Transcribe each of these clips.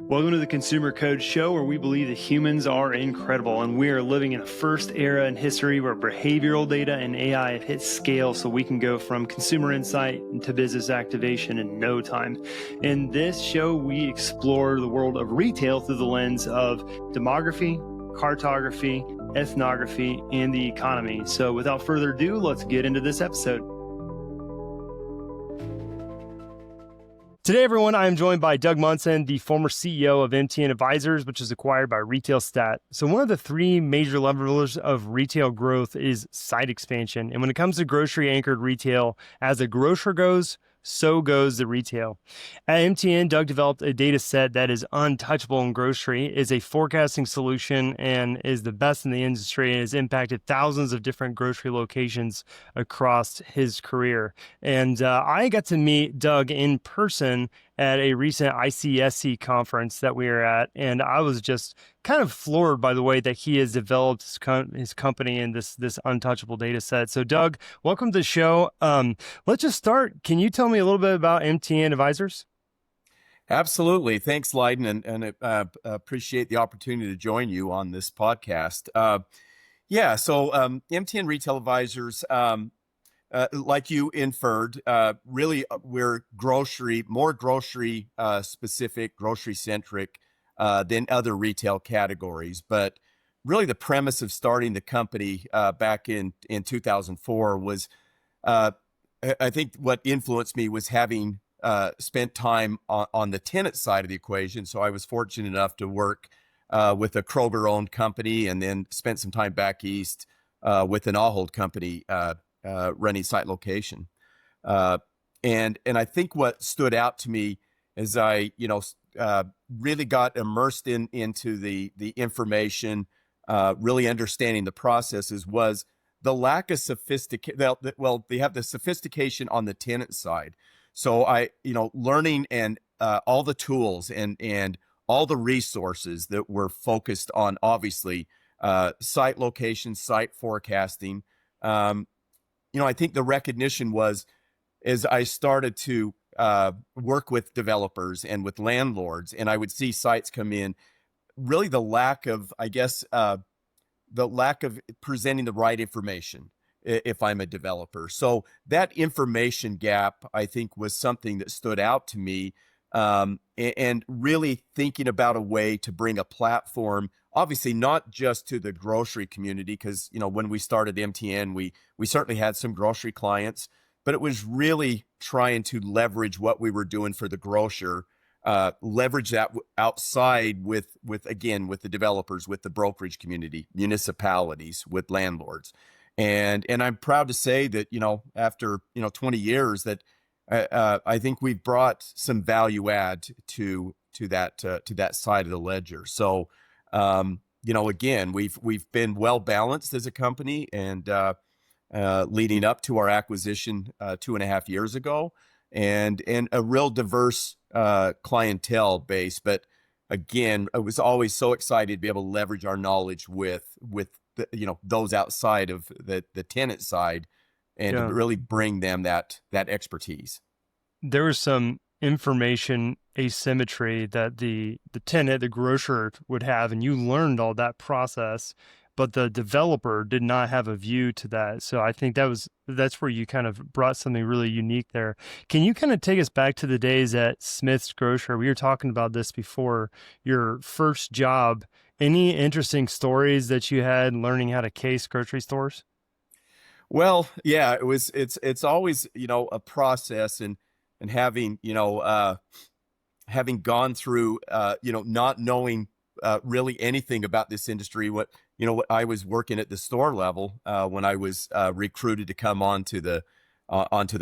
Welcome to the Consumer Code Show, where we believe that humans are incredible and we are living in a first era in history where behavioral data and AI have hit scale so we can go from consumer insight to business activation in no time. In this show, we explore the world of retail through the lens of demography, cartography, ethnography, and the economy. So without further ado, let's get into this episode. Today, everyone, I am joined by Doug Munson, the former CEO of MTN Advisors, which is acquired by RetailStat. So one of the three major levers of retail growth is site expansion. And when it comes to grocery-anchored retail, as a grocer goes, so goes the retail. At MTN, Doug developed a data set that is untouchable in grocery, is a forecasting solution, and is the best in the industry, and has impacted thousands of different grocery locations across his career. And I got to meet Doug in person at a recent ICSC conference that we were at, and I was just kind of floored by the way that he has developed his company in this untouchable data set. So Doug, welcome to the show. Let's just start. Can you tell me a little bit about MTN Advisors? Absolutely. Thanks, Leiden, and appreciate the opportunity to join you on this podcast. So MTN Retail Advisors, like you inferred, really we're more grocery specific, grocery centric than other retail categories. But really the premise of starting the company back in 2004 was, I think what influenced me was having spent time on the tenant side of the equation. So I was fortunate enough to work with a Kroger-owned company, and then spent some time back east with an Ahold company running site location. And I think what stood out to me as I really got immersed into the information, really understanding the processes, was the lack of sophistication. Well, they have the sophistication on the tenant side. So learning and all the tools and all the resources that were focused on, obviously, site location, site forecasting. I think the recognition was, as I started to work with developers and with landlords, and I would see sites come in, really the lack of presenting the right information if I'm a developer. So that information gap, I think, was something that stood out to me, and really thinking about a way to bring a platform, obviously not just to the grocery community, because when we started MTN, we certainly had some grocery clients, but it was really trying to leverage what we were doing for the grocer, leverage that outside with the developers, with the brokerage community, municipalities, with landlords. And I'm proud to say that, after 20 years, that I think we've brought some value add to that side of the ledger. So again, we've been well balanced as a company, and leading up to our acquisition 2.5 years ago, and a real diverse clientele base. But again, I was always so excited to be able to leverage our knowledge with those outside of the tenant side, and to really bring them that expertise. There was some information asymmetry that the tenant, the grocer, would have, and you learned all that process, but the developer did not have a view to that. So I think that's where you kind of brought something really unique there. Can you kind of take us back to the days at Smith's Grocer? We were talking about this before, your first job. Any interesting stories that you had learning how to case grocery stores? Well, yeah, it's always, a process, and having, having gone through, not knowing really anything about this industry. What I was working at the store level when I was recruited to come onto the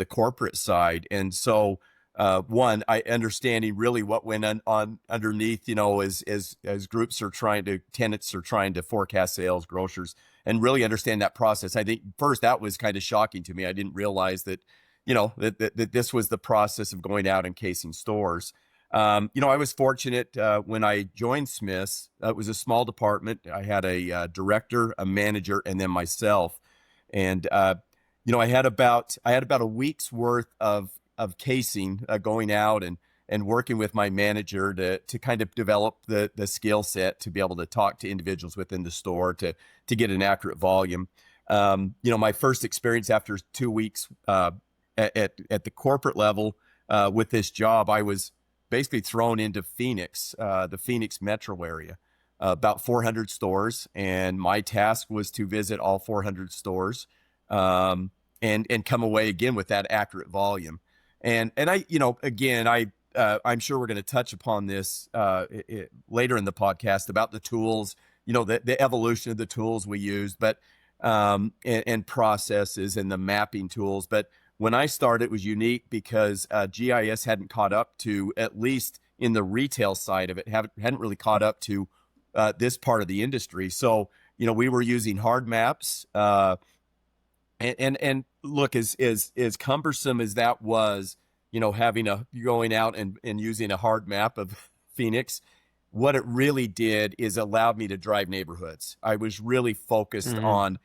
corporate side. And so I understanding really what went on underneath, as tenants are trying to forecast sales, grocers, and really understand that process. I think first that was kind of shocking to me. I didn't realize that, that this was the process of going out and casing stores. I was fortunate when I joined Smith's. It was a small department. I had a director, a manager, and then myself. And I had about a week's worth of casing going out and and working with my manager to kind of develop the skill set to be able to talk to individuals within the store to get an accurate volume. My first experience after 2 weeks at the corporate level with this job, I was basically thrown into Phoenix, the Phoenix metro area, about 400 stores, and my task was to visit all 400 stores, and come away again with that accurate volume. And I, again, I'm sure we're going to touch upon this later in the podcast about the tools, the evolution of the tools we used, but and processes and the mapping tools. But when I started, it was unique because GIS hadn't caught up to, at least in the retail side of it, hadn't really caught up to this part of the industry. So, we were using hard maps, and look, as cumbersome as that was, going out and using a hard map of Phoenix, what it really did is allowed me to drive neighborhoods. I was really focused on,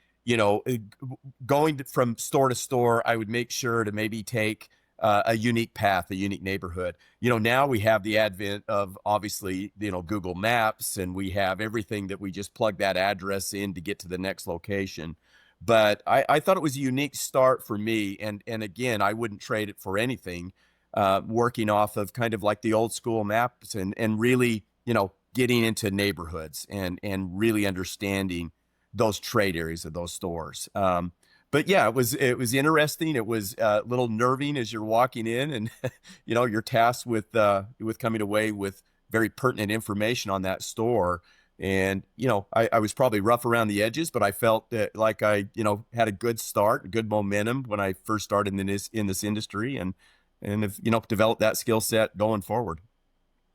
going from store to store. I would make sure to maybe take a unique path, a unique neighborhood. Now we have the advent of, obviously, Google Maps, and we have everything that we just plug that address in to get to the next location. But I thought it was a unique start for me. And again, I wouldn't trade it for anything, working off of kind of like the old school maps and really, getting into neighborhoods and really understanding those trade areas of those stores. But yeah, it was interesting. It was a little nerving as you're walking in, and you're tasked with coming away with very pertinent information on that store. And I was probably rough around the edges, but I felt that like I had a good start, good momentum when I first started in this industry, and have developed that skill set going forward.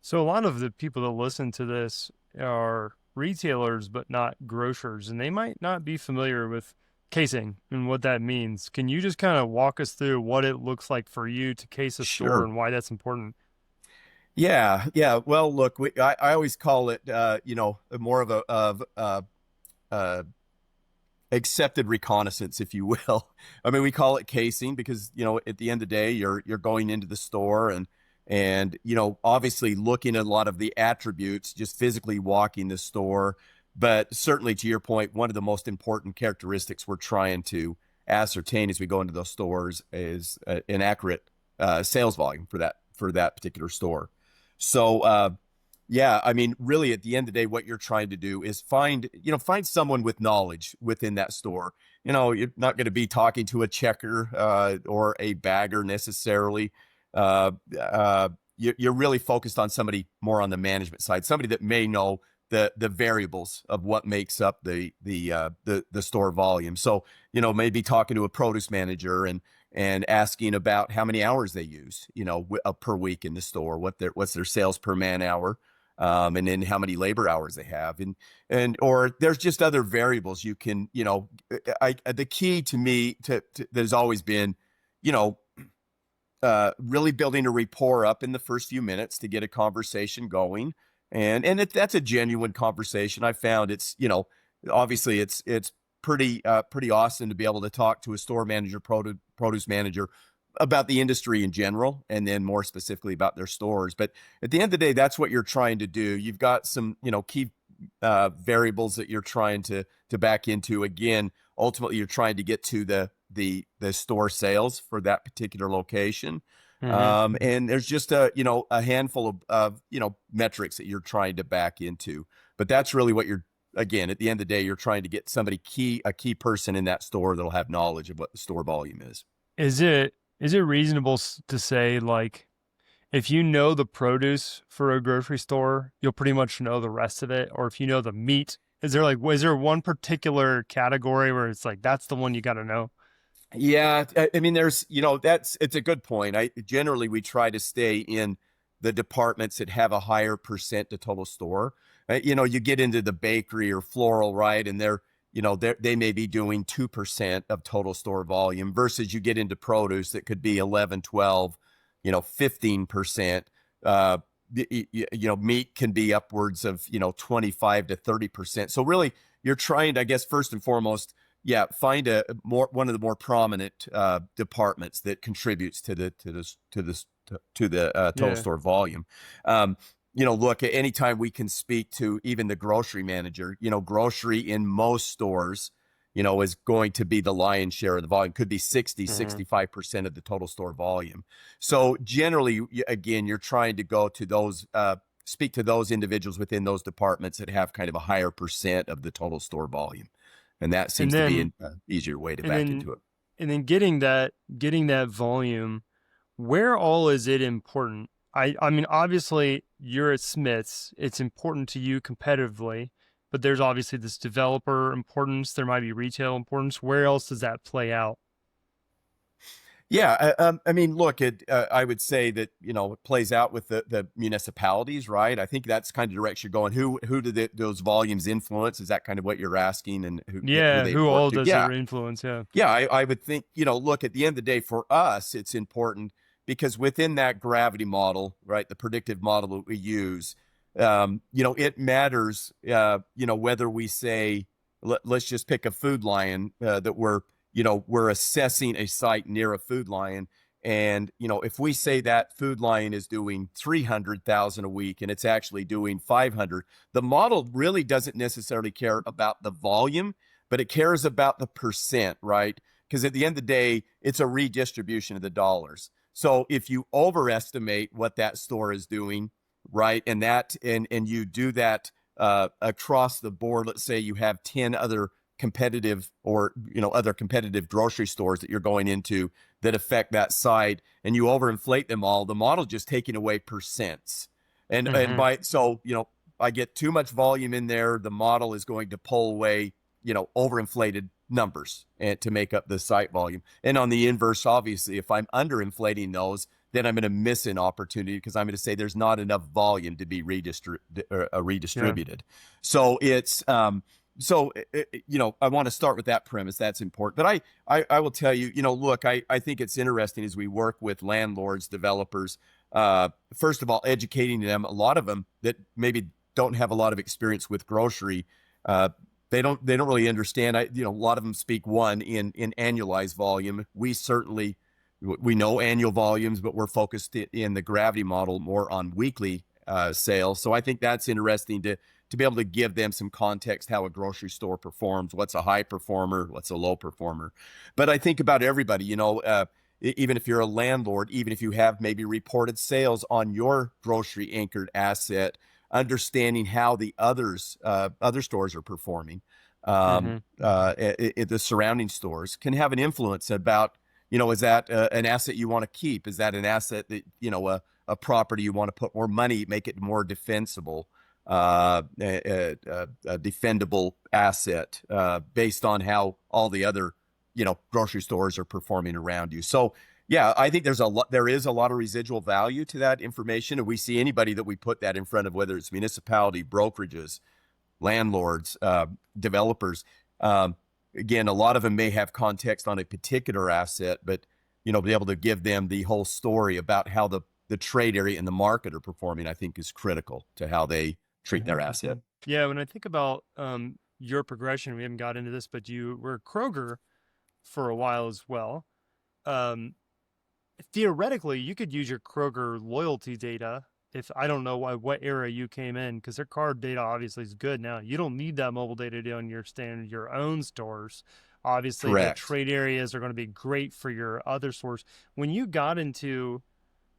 So a lot of the people that listen to this are retailers, but not grocers, and they might not be familiar with casing and what that means. Can you just kind of walk us through what it looks like for you to case a store Sure. and why that's important? Yeah. Well, look, I always call it, more of accepted reconnaissance, if you will. I mean, we call it casing because, at the end of the day, you're going into the store and obviously looking at a lot of the attributes, just physically walking the store. But certainly, to your point, one of the most important characteristics we're trying to ascertain as we go into those stores is an accurate sales volume for that particular store. So, yeah, I mean, really, at the end of the day, what you're trying to do is find someone with knowledge within that store. You're not going to be talking to a checker or a bagger necessarily. You're really focused on somebody more on the management side, somebody that may know the variables of what makes up the store volume. So, maybe talking to a produce manager and asking about how many hours they use, per week in the store, what's their sales per man hour, and then how many labor hours they have, or there's just other variables you can, the key to me there's always been, really building a rapport up in the first few minutes to get a conversation going. And that's a genuine conversation. I found it's, obviously it's pretty awesome to be able to talk to a store manager, produce manager about the industry in general, and then more specifically about their stores. But at the end of the day, that's what you're trying to do. You've got some, key variables that you're trying to back into. Again, ultimately, you're trying to get to the store sales for that particular location. And there's just a handful of metrics that you're trying to back into. But that's really what again, at the end of the day, you're trying to get a key person in that store that'll have knowledge of what the store volume is. Is it reasonable to say, like, if you know the produce for a grocery store, you'll pretty much know the rest of it? Or if you know the meat, is there one particular category where it's like, that's the one you got to know? Yeah, I mean, it's a good point. Generally, we try to stay in the departments that have a higher percent to total store. You get into the bakery or floral, right? And they may be doing 2% of total store volume versus you get into produce that could be 11, 12, 15%. Meat can be upwards of, 25 to 30%. So really, you're trying to, I guess, first and foremost, find one of the more prominent departments that contributes to the total Yeah. store volume. Um, look, at any time we can speak to even the grocery manager, grocery in most stores, is going to be the lion's share of the volume, could be 60, Mhm. 65% of the total store volume. So generally, again, you're trying to go to those, speak to those individuals within those departments that have kind of a higher percent of the total store volume. And that And seems to be then an easier way to and back then into it. and then getting that volume, where all is it important? I mean, obviously you're at Smith's, it's important to you competitively, but there's obviously this developer importance, there might be retail importance. Where else does that play out? Yeah, I mean, look, I would say that it plays out with the municipalities, right? I think that's kind of the direction you're going. Who do those volumes influence? Is that kind of what you're asking, and who Yeah, they who report all to? does it Yeah, influence? Yeah. yeah, I would think, look, at the end of the day, for us, it's important because within that gravity model, right, the predictive model that we use, it matters, whether we say, let's just pick a food lion that we're assessing a site near a food lion. And, if we say that food lion is doing 300,000 a week and it's actually doing 500, the model really doesn't necessarily care about the volume, but it cares about the percent, right? Because at the end of the day, it's a redistribution of the dollars. So if you overestimate what that store is doing, right, and you do that across the board, let's say you have 10 other competitive or other competitive grocery stores that you're going into that affect that site, and you overinflate them all, the model just taking away percents. And Mm-hmm. by so I get too much volume in there, the model is going to pull away overinflated numbers and to make up the site volume. And on the inverse, obviously, if I'm underinflating those, then I'm going to miss an opportunity because I'm going to say there's not enough volume to be Yeah. redistributed. So it's I want to start with that premise. That's important. But I will tell you, look, I think it's interesting as we work with landlords, developers, first of all, educating them, a lot of them that maybe don't have a lot of experience with grocery, they don't really understand. A lot of them speak in annualized volume. We know annual volumes, but we're focused in the gravity model more on weekly sales. So I think that's interesting to be able to give them some context how a grocery store performs, what's a high performer, what's a low performer. But I think about everybody, even if you're a landlord, even if you have maybe reported sales on your grocery anchored asset, understanding how the other stores are performing, Mm-hmm. the surrounding stores can have an influence about, is that an asset you want to keep? Is that an asset that, a property you want to put more money, make it more defensible, a defendable asset based on how all the other, grocery stores are performing around you. So, yeah, I think there is a lot of residual value to that information. And we see anybody that we put that in front of, whether it's municipality, brokerages, landlords, developers. Again, a lot of them may have context on a particular asset, but be able to give them the whole story about how the trade area and the market are performing, I think is critical to how they treat their asset. Yeah, when I think about your progression, we haven't got into this, but you were Kroger for a while as well. Um, Theoretically, you could use your Kroger loyalty data. If I don't know what era you came in, because their card data obviously is good now. You don't need that mobile data on your own stores. Obviously, the Correct. trade areas are going to be great for your other stores. When you got into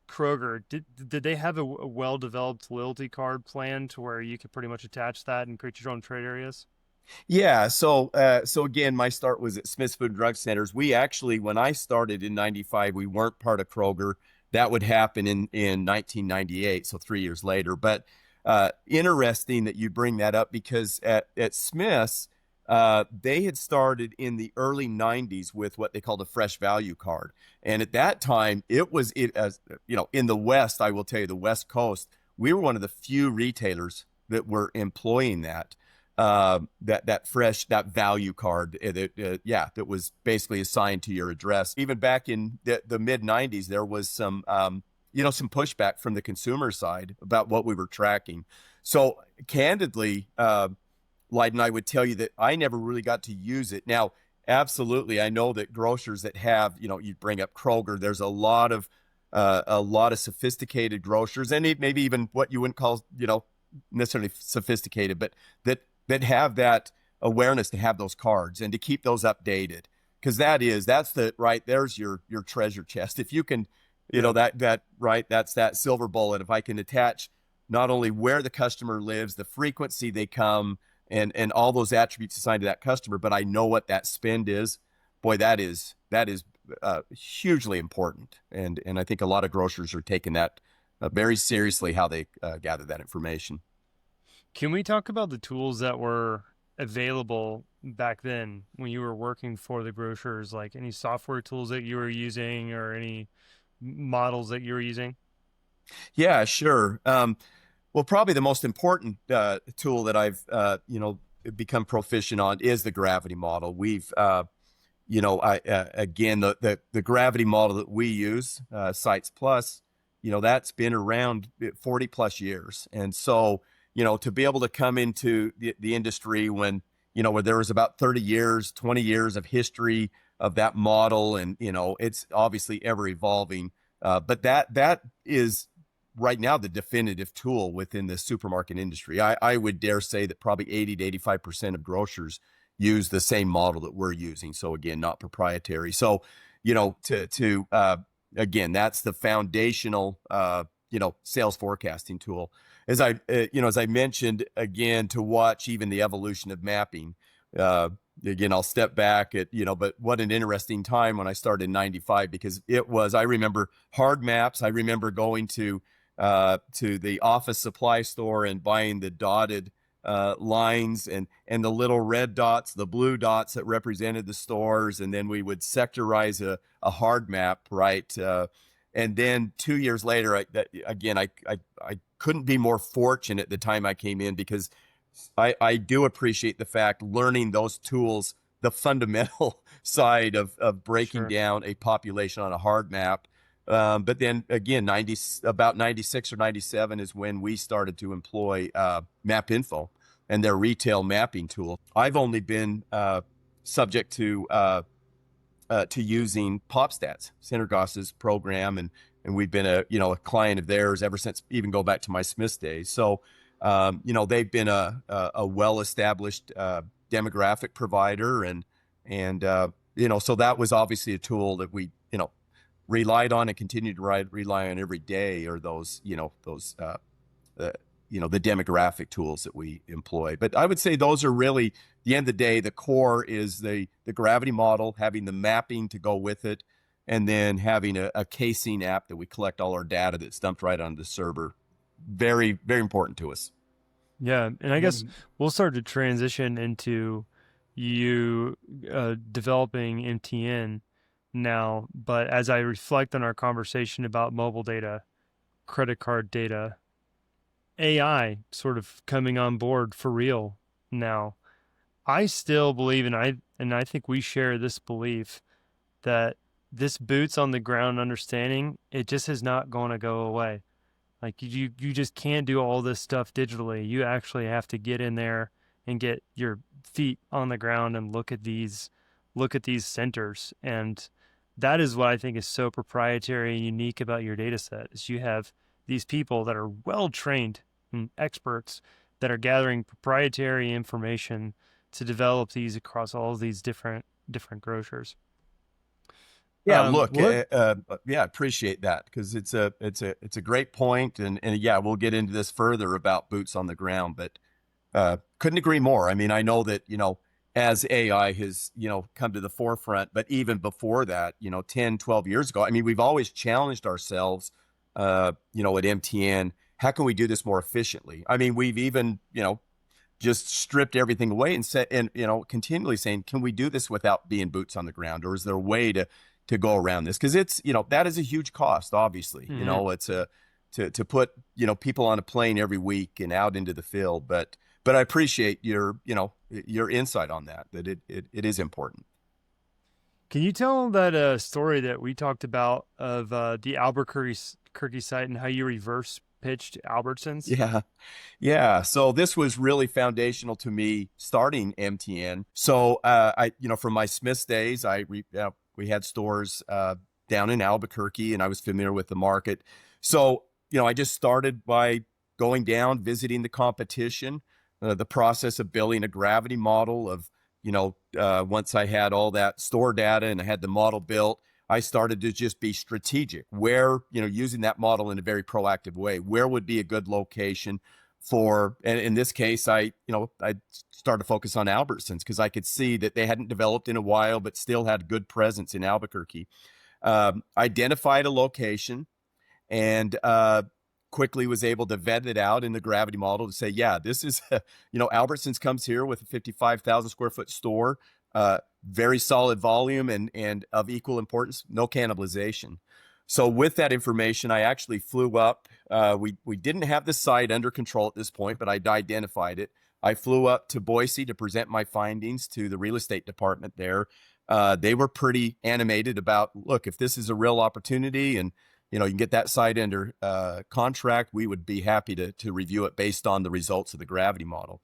Kroger, did they have a well developed loyalty card plan to where you could pretty much attach that and create your own trade areas? Yeah. So again, my start was at Smith's Food and Drug Centers. We actually, when I started in '95, we weren't part of Kroger. That would happen in 1998, so 3 years later. But interesting that you bring that up because at Smith's, they had started in the early '90s with what they called a fresh value card, and at that time, as in the West. I will tell you, the West Coast, we were one of the few retailers that were employing that fresh, that value card that was basically assigned to your address. Even back in the mid 90s, there was some pushback from the consumer side about what we were tracking. So candidly, Lyden, I would tell you that I never really got to use it. Now, absolutely, I know that grocers that have, you bring up Kroger, there's a lot of a lot of sophisticated grocers, and maybe even what you wouldn't call, necessarily sophisticated, but that have that awareness to have those cards and to keep those updated, because there's your treasure chest. If you can, that's that silver bullet. If I can attach not only where the customer lives, the frequency they come, and all those attributes assigned to that customer, but I know what that spend is, boy, that is hugely important. And I think a lot of grocers are taking that very seriously, how they gather that information. Can we talk about the tools that were available back then when you were working for the grocers, like any software tools that you were using or any models that you were using? Yeah, sure. Well, probably the most important tool that I've become proficient on is the gravity model. We've again, the gravity model that we use, Sites Plus, that's been around 40 plus years. And so, to be able to come into the industry when, where there was about 30 years, 20 years of history of that model, and, it's obviously ever evolving. But that is right now the definitive tool within the supermarket industry. I would dare say that probably 80 to 85% of grocers use the same model that we're using. So again, not proprietary. So, again, that's the foundational, sales forecasting tool. As I mentioned, again, to watch even the evolution of mapping. Again, I'll step back but what an interesting time when I started in 95, because I remember hard maps. I remember going to the office supply store and buying the dotted lines and the little red dots, the blue dots that represented the stores. And then we would sectorize a hard map, right? And then 2 years later, I couldn't be more fortunate the time I came in, because I do appreciate the fact learning those tools, the fundamental side of breaking Sure. down a population on a hard map. But then again, about 96 or 97 is when we started to employ MapInfo and their retail mapping tool. I've only been subject to using PopStats, Centergoss's program, and we've been a client of theirs ever since, even go back to my Smiths days. So they've been a well-established demographic provider, and so that was obviously a tool that we relied on and continue to rely on every day, or those the demographic tools that we employ. But I would say those are really, at the end of the day, the core is the gravity model, having the mapping to go with it, and then having a casing app that we collect all our data that's dumped right onto the server. Very, very important to us. Yeah, and I guess we'll start to transition into you developing MTN now. But as I reflect on our conversation about mobile data, credit card data, AI sort of coming on board for real now, I still believe, and I think we share this belief, that this boots on the ground understanding, it just is not going to go away. Like you just can't do all this stuff digitally. You actually have to get in there and get your feet on the ground and look at these centers. And that is what I think is so proprietary and unique about your data set, is you have these people that are well trained and experts that are gathering proprietary information to develop these across all of these different grocers. Yeah, look, yeah, appreciate that, because it's a great point, and yeah, we'll get into this further about boots on the ground, but couldn't agree more. I mean, I know that as AI has come to the forefront, but even before that, 10, 12 years ago, I mean, we've always challenged ourselves, at MTN, how can we do this more efficiently? I mean, we've even just stripped everything away and said, and continually saying, can we do this without being boots on the ground, or is there a way to go around this? Because it's that is a huge cost, obviously. Mm-hmm. It's to put people on a plane every week and out into the field, but I appreciate your insight on that it is important. Can you tell that story that we talked about of the Albuquerque site and how you reverse pitched Albertsons? Yeah. So this was really foundational to me starting MTN. So from my Smiths days, we had stores down in Albuquerque, and I was familiar with the market. So, I just started by going down, visiting the competition, the process of building a gravity model of, once I had all that store data and I had the model built, I started to just be strategic where, using that model in a very proactive way, where would be a good location for, and in this case, I started to focus on Albertsons because I could see that they hadn't developed in a while, but still had good presence in Albuquerque. Identified a location and quickly was able to vet it out in the gravity model to say, yeah, this is, Albertsons comes here with a 55,000 square foot store, very solid volume and of equal importance, no cannibalization. So with that information, I actually flew up. We didn't have the site under control at this point, but I'd identified it. I flew up to Boise to present my findings to the real estate department there. They were pretty animated about, look, if this is a real opportunity and you can get that site under contract, we would be happy to review it based on the results of the gravity model.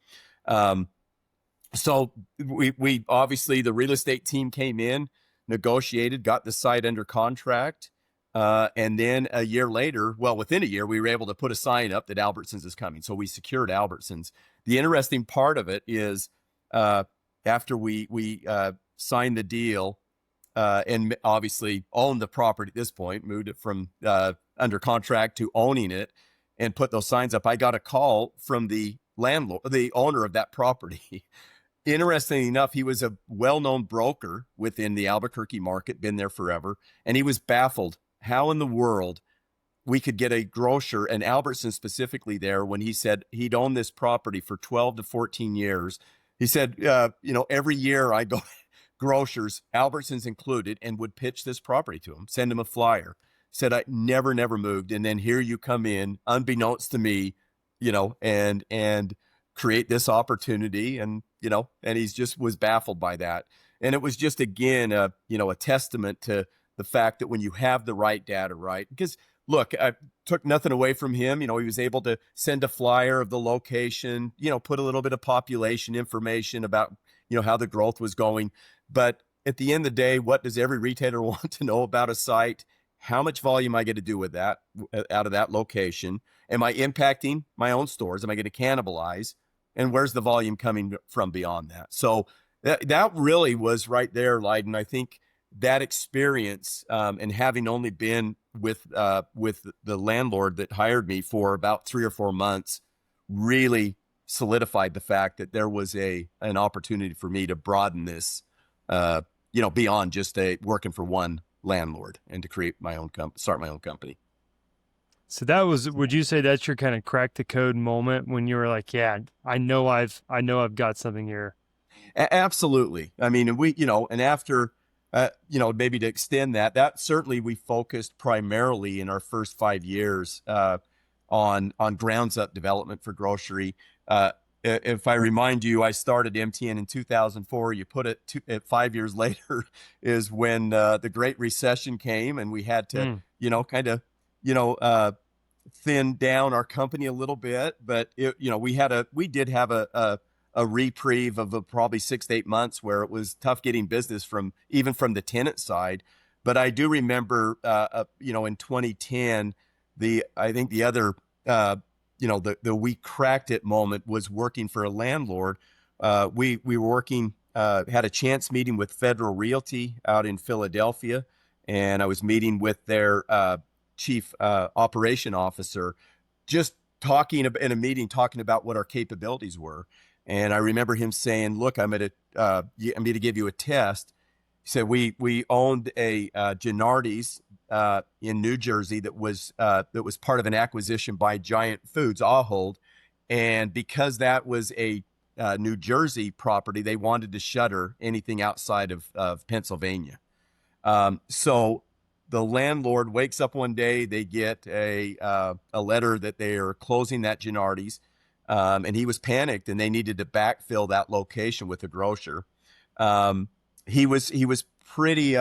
So we obviously, the real estate team came in, negotiated, got the site under contract. And then a year later, within a year, we were able to put a sign up that Albertsons is coming. So we secured Albertsons. The interesting part of it is after we signed the deal, and obviously owned the property at this point, moved it from under contract to owning it and put those signs up, I got a call from the landlord, the owner of that property. Interestingly enough, he was a well-known broker within the Albuquerque market, been there forever, and he was baffled how in the world we could get a grocer, and Albertson specifically there, when he said he'd owned this property for 12 to 14 years. He said, every year I go grocers, Albertsons included, and would pitch this property to him, send him a flyer. Said, I never moved. And then here you come in, unbeknownst to me, and create this opportunity. And, and he's just was baffled by that. And it was just, again, a testament to the fact that when you have the right data, right? Because look, I took nothing away from him. He was able to send a flyer of the location, put a little bit of population information about, how the growth was going. But at the end of the day, what does every retailer want to know about a site? How much volume I get to do with that out of that location? Am I impacting my own stores? Am I going to cannibalize? And where's the volume coming from beyond that? So that really was right there, Leiden. I think that experience and having only been with the landlord that hired me for about 3 or 4 months really solidified the fact that there was an opportunity for me to broaden this, beyond just working for one landlord and to create my own start my own company. So would you say that's your kind of crack the code moment when you were like, yeah, I know I've got something here? Absolutely. I mean, and after, maybe to extend that certainly we focused primarily in our first 5 years on grounds up development for grocery. If I remind you, I started MTN in 2004. You put it 5 years later is when the Great Recession came, and we had to, thin down our company a little bit. But we did have a reprieve of probably 6 to 8 months where it was tough getting business even from the tenant side. But I do remember, in 2010, I think the other the we cracked it moment was working for a landlord. We were working, had a chance meeting with Federal Realty out in Philadelphia, and I was meeting with their chief operation officer, just talking in a meeting, talking about what our capabilities were. And I remember him saying, look, I'm going to give you a test. He said, we owned a Gennardi's in New Jersey that was part of an acquisition by Giant Foods, Ahold. And because that was a New Jersey property, they wanted to shutter anything outside of Pennsylvania. So the landlord wakes up one day, they get a letter that they are closing that Gennardi's. And he was panicked, and they needed to backfill that location with a grocer. He was pretty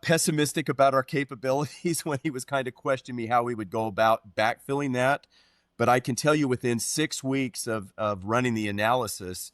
pessimistic about our capabilities when he was kind of questioning me how we would go about backfilling that. But I can tell you, within 6 weeks of running the analysis,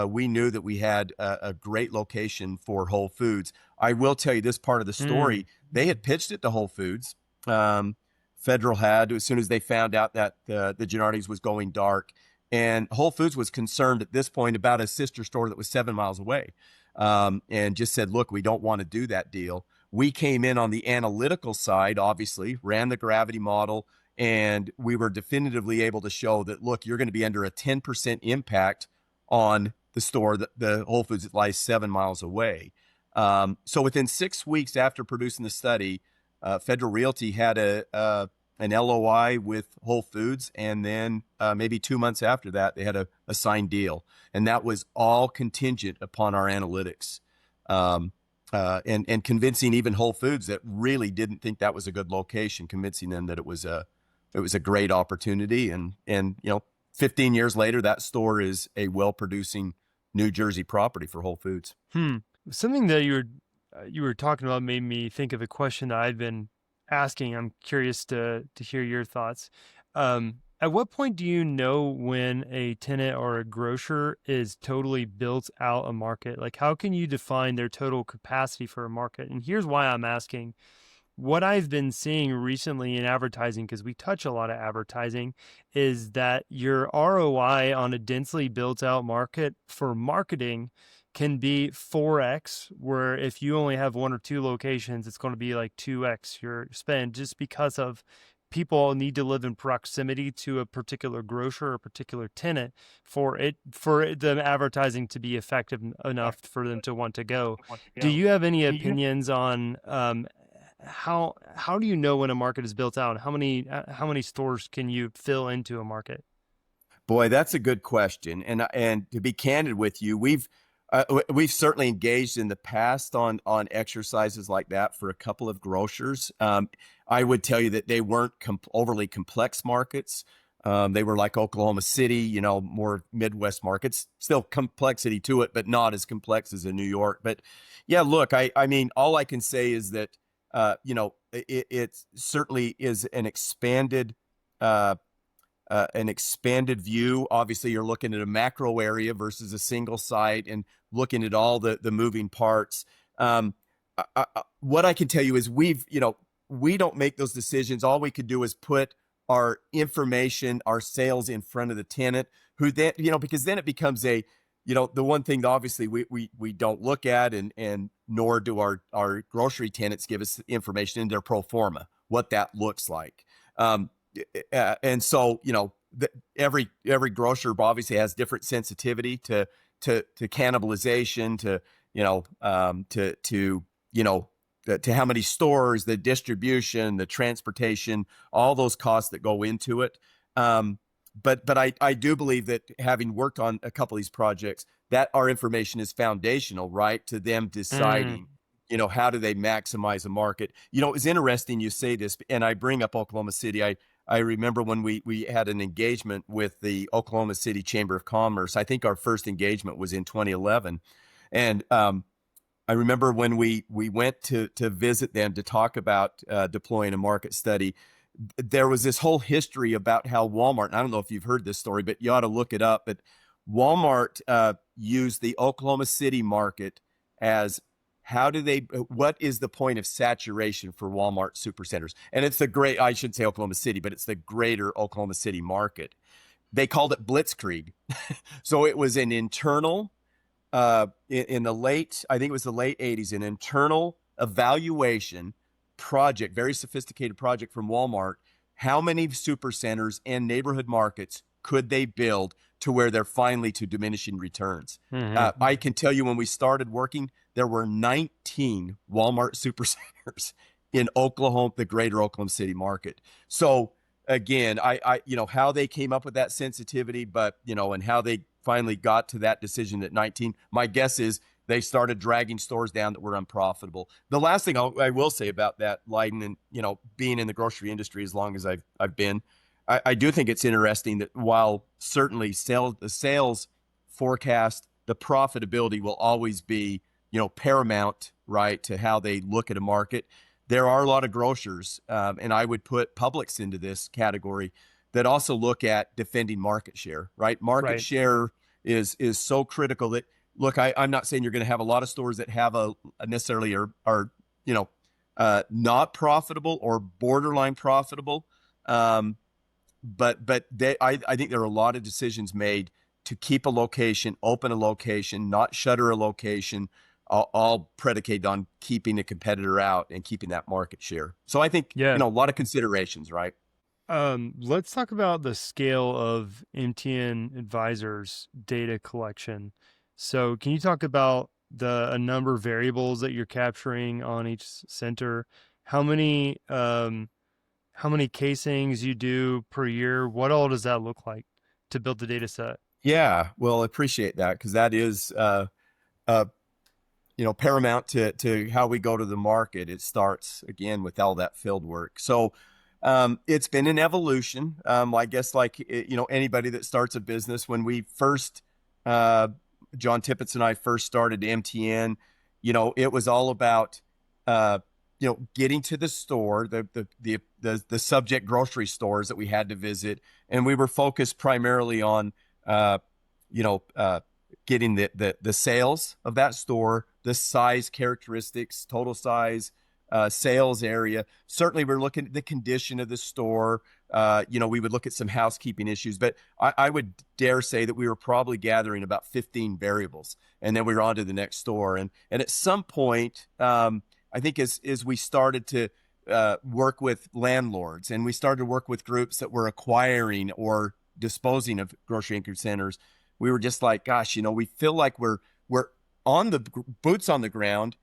we knew that we had a great location for Whole Foods. I will tell you this part of the story. They had pitched it to Whole Foods. Federal had, as soon as they found out that the Gennardi's was going dark. And Whole Foods was concerned at this point about a sister store that was 7 miles away, and just said, look, we don't want to do that deal. We came in on the analytical side, obviously, ran the gravity model, and we were definitively able to show that, look, you're going to be under a 10% impact on the store, the Whole Foods that lies 7 miles away. So within 6 weeks after producing the study, Federal Realty had an LOI with Whole Foods, and then maybe 2 months after that, they had a signed deal, and that was all contingent upon our analytics, and convincing even Whole Foods that really didn't think that was a good location, convincing them that it was a great opportunity, and 15 years later, that store is a well-producing New Jersey property for Whole Foods. Something that you were talking about made me think of a question that I'd been asking. I'm curious to hear your thoughts. At what point do you know when a tenant or a grocer is totally built out a market? Like, how can you define their total capacity for a market? And here's why I'm asking. What I've been seeing recently in advertising, because we touch a lot of advertising, is that your ROI on a densely built out market for marketing can be 4x, where if you only have 1 or 2 locations, it's going to be like 2x your spend, just because of people need to live in proximity to a particular grocer or a particular tenant for the advertising to be effective enough for them to want to go. Do you have any opinions on how do you know when a market is built out? How many stores can you fill into a market? Boy, that's a good question. And to be candid with you, we've certainly engaged in the past on exercises like that for a couple of grocers. I would tell you that they weren't overly complex markets. They were like Oklahoma City, more Midwest markets, still complexity to it, but not as complex as in New York. But yeah, look, I mean, all I can say is that, it certainly is an expanded view. Obviously, you're looking at a macro area versus a single site and looking at all the moving parts. What I can tell you is we don't make those decisions. All we could do is put our information, our sales in front of the tenant, who then, because then it becomes the one thing that obviously we don't look at, and nor do our grocery tenants give us information in their pro forma, what that looks like. And so, every grocer obviously has different sensitivity to cannibalization, to how many stores, the distribution, the transportation, all those costs that go into it. But I do believe that, having worked on a couple of these projects, that our information is foundational, right, to them deciding, how do they maximize a market. It's interesting you say this, and I bring up Oklahoma City. I remember when we had an engagement with the Oklahoma City Chamber of Commerce. I think our first engagement was in 2011. And I remember when we went to visit them to talk about deploying a market study, there was this whole history about how Walmart, and I don't know if you've heard this story, but you ought to look it up, but Walmart used the Oklahoma City market as what is the point of saturation for Walmart supercenters? And it's I should say Oklahoma City, but it's the greater Oklahoma City market. They called it Blitzkrieg. So it was an internal, in the late 80s, an internal evaluation project, very sophisticated project from Walmart. How many supercenters and neighborhood markets could they build to where they're finally to diminishing returns? I can tell you, when we started working, there were 19 Walmart supercenters in Oklahoma, the greater Oklahoma City market. So again, I how they came up with that sensitivity, but and how they finally got to that decision at 19, my guess is they started dragging stores down that were unprofitable. The last thing I will say about that, Leiden, and being in the grocery industry as long as I've been, I do think it's interesting that while certainly the sales forecast, the profitability will always be paramount, right, to how they look at a market. There are a lot of grocers, and I would put Publix into this category, that also look at defending market share, right? Market share is so critical that look, I'm not saying you're going to have a lot of stores that have a necessarily are you know not profitable or borderline profitable. Um, but I think there are a lot of decisions made to keep a location, open a location, not shutter a location, all predicated on keeping a competitor out and keeping that market share. So I think, Yeah. a lot of considerations, right? Let's talk about the scale of MTN Advisors data collection. So, can you talk about the a number of variables that you're capturing on each center? How many how many casings you do per year? What all does that look like to build the data set? Yeah, well, I appreciate that because that is uh, paramount to how we go to the market. It starts again with all that field work. So it's been an evolution. I guess like anybody that starts a business, when we first John Tippett and I first started MTN, it was all about getting to the store, the subject grocery stores that we had to visit, and we were focused primarily on uh, you know getting the sales of that store, the size characteristics, total size, sales area. Certainly, we're looking at the condition of the store. We would look at some housekeeping issues, but I would dare say that we were probably gathering about 15 variables, and then we were on to the next store. And at some point, I think as we started to work with landlords and we started to work with groups that were acquiring or disposing of grocery anchored centers, we were just like, gosh, we feel like we're on the boots on the ground.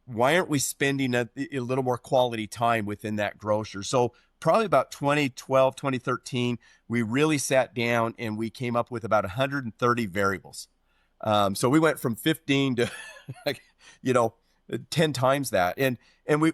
Why aren't we spending a little more quality time within that grocer? So probably about 2012, 2013, we really sat down and we came up with about 130 variables. So we went from 15 to, you know, 10 times that. And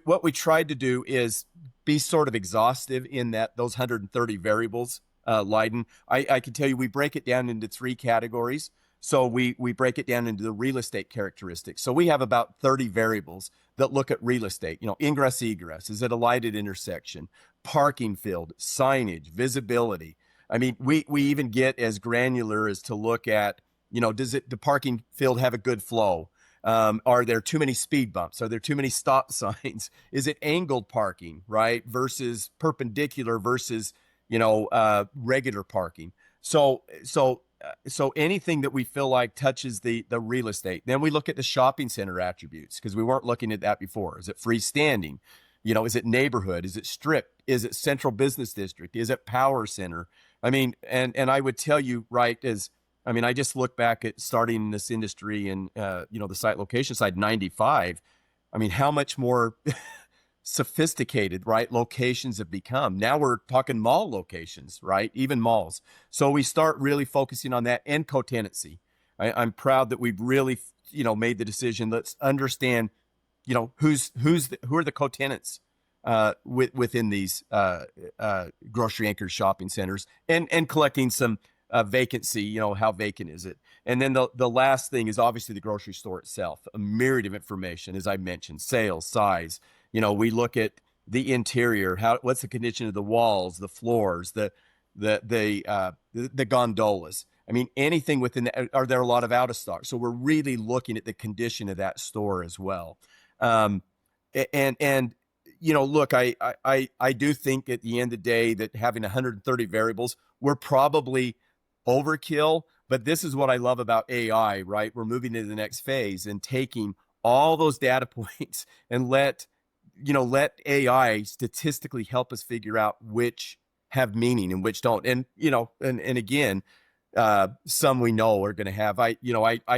what we tried to do is be sort of exhaustive in that those 130 variables, Leiden. I can tell you we break it down into three categories. So we break it down into the real estate characteristics. So we have about 30 variables that look at real estate, ingress, egress. Is it a lighted intersection? Parking field, signage, visibility. I mean, we even get as granular as to look at, does the parking field have a good flow? Are there too many speed bumps? Are there too many stop signs? Is it angled parking, right? Versus perpendicular versus, regular parking. So anything that we feel like touches the real estate. Then we look at the shopping center attributes because we weren't looking at that before. Is it freestanding? Is it neighborhood? Is it strip? Is it central business district? Is it power center? I mean, and I would tell you, right, I just look back at starting in this industry and, the site location side, 95. I mean, how much more sophisticated, right, locations have become. Now we're talking mall locations, right, even malls. So we start really focusing on that and co-tenancy. I'm proud that we've really, made the decision. Let's understand, who are the co-tenants within these grocery anchored shopping centers, and collecting some vacancy. How vacant is it? And then the last thing is obviously the grocery store itself. A myriad of information, as I mentioned, sales, size. We look at the interior. What's the condition of the walls, the floors, the gondolas. I mean, anything within that. Are there a lot of out of stock? So we're really looking at the condition of that store as well. And look, I do think at the end of the day that having 130 variables, we're probably overkill. But this is what I love about AI, right? We're moving into the next phase and taking all those data points and let AI statistically help us figure out which have meaning and which don't. And, and again, some we know are going to have, I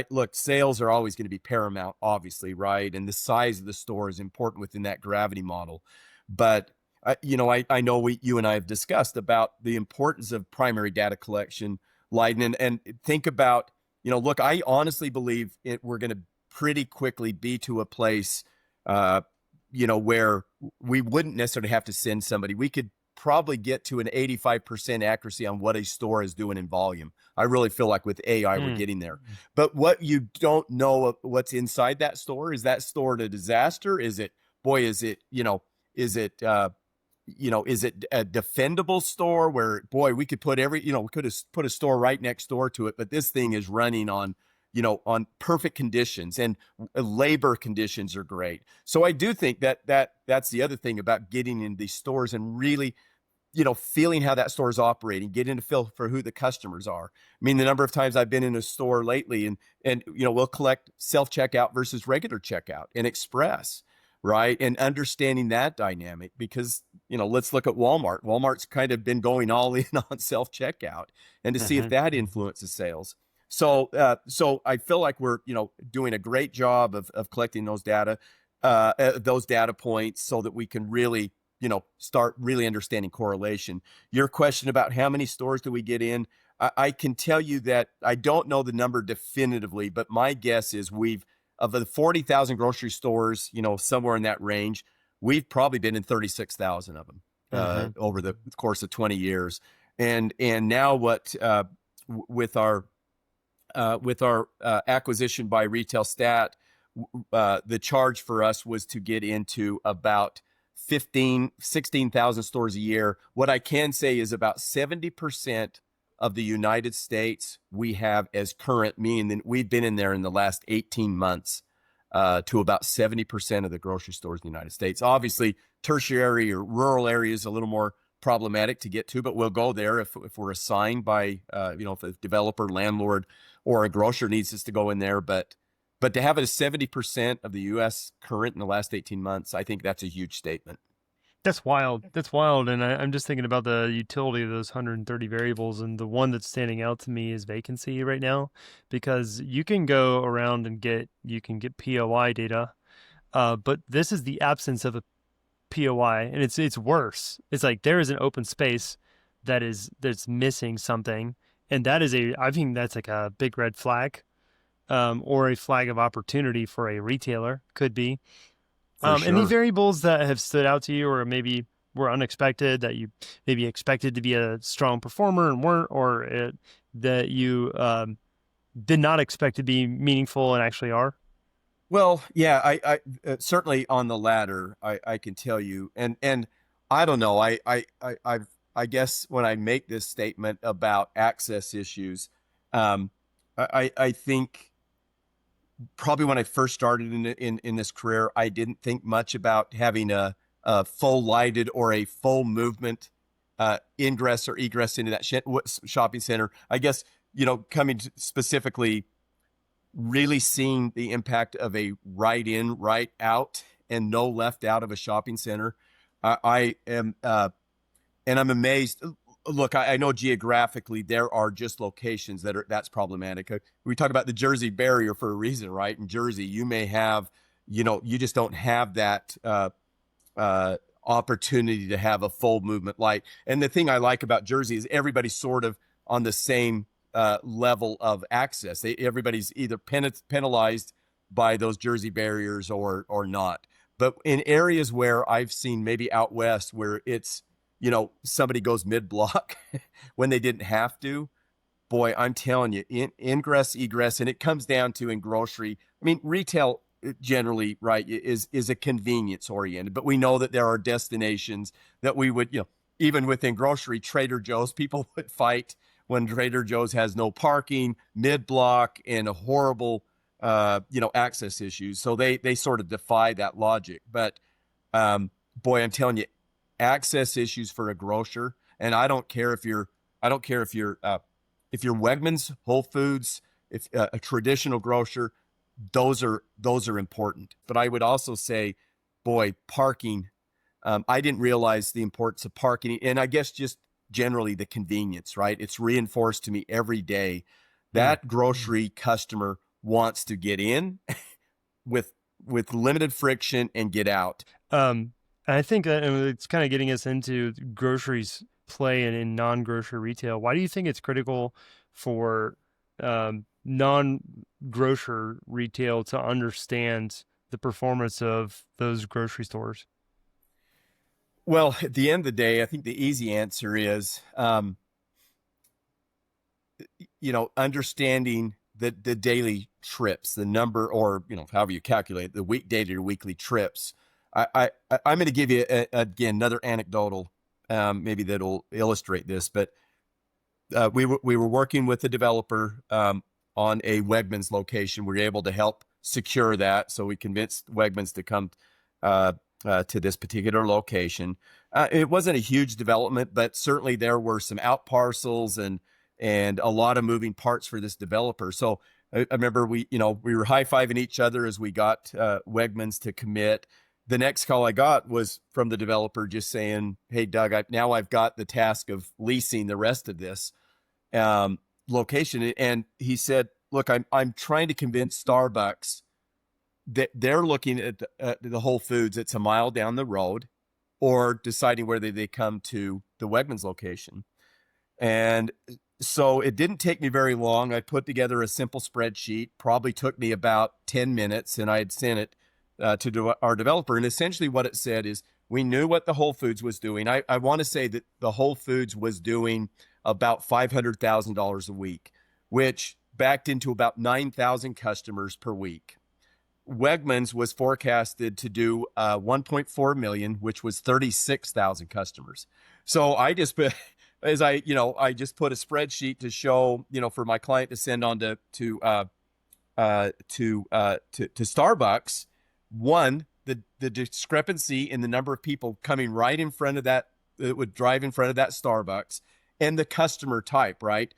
look, sales are always going to be paramount, obviously. Right. And the size of the store is important within that gravity model. But I know you and I have discussed about the importance of primary data collection, Leiden, and think about, look, I honestly believe we're going to pretty quickly be to a place, where we wouldn't necessarily have to send somebody. We could probably get to an 85% accuracy on what a store is doing in volume. I really feel like with AI, we're getting there. But what you don't know of what's inside that store, is that store a disaster? Is it is it a defendable store where, boy, we could put we could have put a store right next door to it, but this thing is running on, on perfect conditions, and labor conditions are great. So I do think that's the other thing about getting in these stores and really, feeling how that store is operating, getting a feel for who the customers are. I mean, the number of times I've been in a store lately and we'll collect self-checkout versus regular checkout and express, right? And understanding that dynamic, because, let's look at Walmart. Walmart's kind of been going all in on self-checkout, and to see if that influences sales. So I feel like we're, doing a great job of collecting those data points so that we can really, start really understanding correlation. Your question about how many stores do we get in, I can tell you that I don't know the number definitively, but my guess is of the 40,000 grocery stores, somewhere in that range, we've probably been in 36,000 of them over the course of 20 years. And now with our acquisition by Retail Stat, the charge for us was to get into about 16,000 stores a year. What I can say is about 70% of the United States we have as current, meaning that we've been in there in the last 18 months to about 70% of the grocery stores in the United States. Obviously, tertiary or rural areas a little more problematic to get to, but we'll go there if we're assigned by, if a developer, landlord, or a grocer needs us to go in there. But to have it as 70% of the U.S. current in the last 18 months, I think that's a huge statement. That's wild. That's wild. And I'm just thinking about the utility of those 130 variables. And the one that's standing out to me is vacancy right now, because you can go around and get POI data. But this is the absence of a POI, and it's worse. It's like there is an open space that's missing something. And I think that's like a big red flag, or a flag of opportunity for a retailer, could be. Sure. Any variables that have stood out to you, or maybe were unexpected, that you maybe expected to be a strong performer and weren't, or that you did not expect to be meaningful and actually are? Well, yeah, I certainly on the latter, I can tell you, and I don't know, I guess when I make this statement about access issues, I think probably when I first started in this career, I didn't think much about having a full lighted or a full movement ingress or egress into that shopping center. I guess, coming specifically, really seeing the impact of a right in, right out, and no left out of a shopping center. I am, and I'm amazed. Look, I know geographically there are just locations that's problematic. We talk about the Jersey barrier for a reason, right? In Jersey, you may have, you just don't have that opportunity to have a full movement light. And the thing I like about Jersey is everybody's sort of on the same level of access. Everybody's either penalized by those Jersey barriers or not. But in areas where I've seen, maybe out west, where it's, somebody goes mid-block when they didn't have to, boy, I'm telling you, ingress, egress, and it comes down to, in grocery, I mean, retail generally, right, is a convenience oriented, but we know that there are destinations that we would, even within grocery, Trader Joe's, people would fight when Trader Joe's has no parking, mid-block, and a horrible, access issues. So they sort of defy that logic. But boy, I'm telling you, access issues for a grocer, and I don't care if you're Wegmans, Whole Foods, if a traditional grocer, those are important. But I would also say, boy, parking. I didn't realize the importance of parking, and I guess just generally the convenience, right? It's reinforced to me every day that grocery customer wants to get in with limited friction and get out. I think that it's kind of getting us into groceries play in non-grocery retail. Why do you think it's critical for non-grocer retail to understand the performance of those grocery stores? Well, at the end of the day, I think the easy answer is, understanding the daily trips, the number, or, however you calculate the daily or weekly trips. I'm going to give you again another anecdotal, maybe that'll illustrate this. But we were working with a developer on a Wegmans location. We were able to help secure that. So we convinced Wegmans to come to this particular location. It wasn't a huge development, but certainly there were some out parcels and a lot of moving parts for this developer. So I remember we were high-fiving each other as we got Wegmans to commit. The next call I got was from the developer just saying, "Hey, Doug, now I've got the task of leasing the rest of this location." And he said, "Look, I'm trying to convince Starbucks that they're looking at the Whole Foods. It's a mile down the road, or deciding whether they come to the Wegmans location." And so it didn't take me very long. I put together a simple spreadsheet, probably took me about 10 minutes, and I had sent it to our developer. And essentially what it said is, we knew what the Whole Foods was doing. I want to say that the Whole Foods was doing about $500,000 a week, which backed into about 9,000 customers per week. Wegmans was forecasted to do 1.4 million, which was 36,000 customers. So I just put, I just put a spreadsheet to show, for my client to send on to Starbucks. One, the discrepancy in the number of people coming right in front of that would drive in front of that Starbucks, and the customer type, right?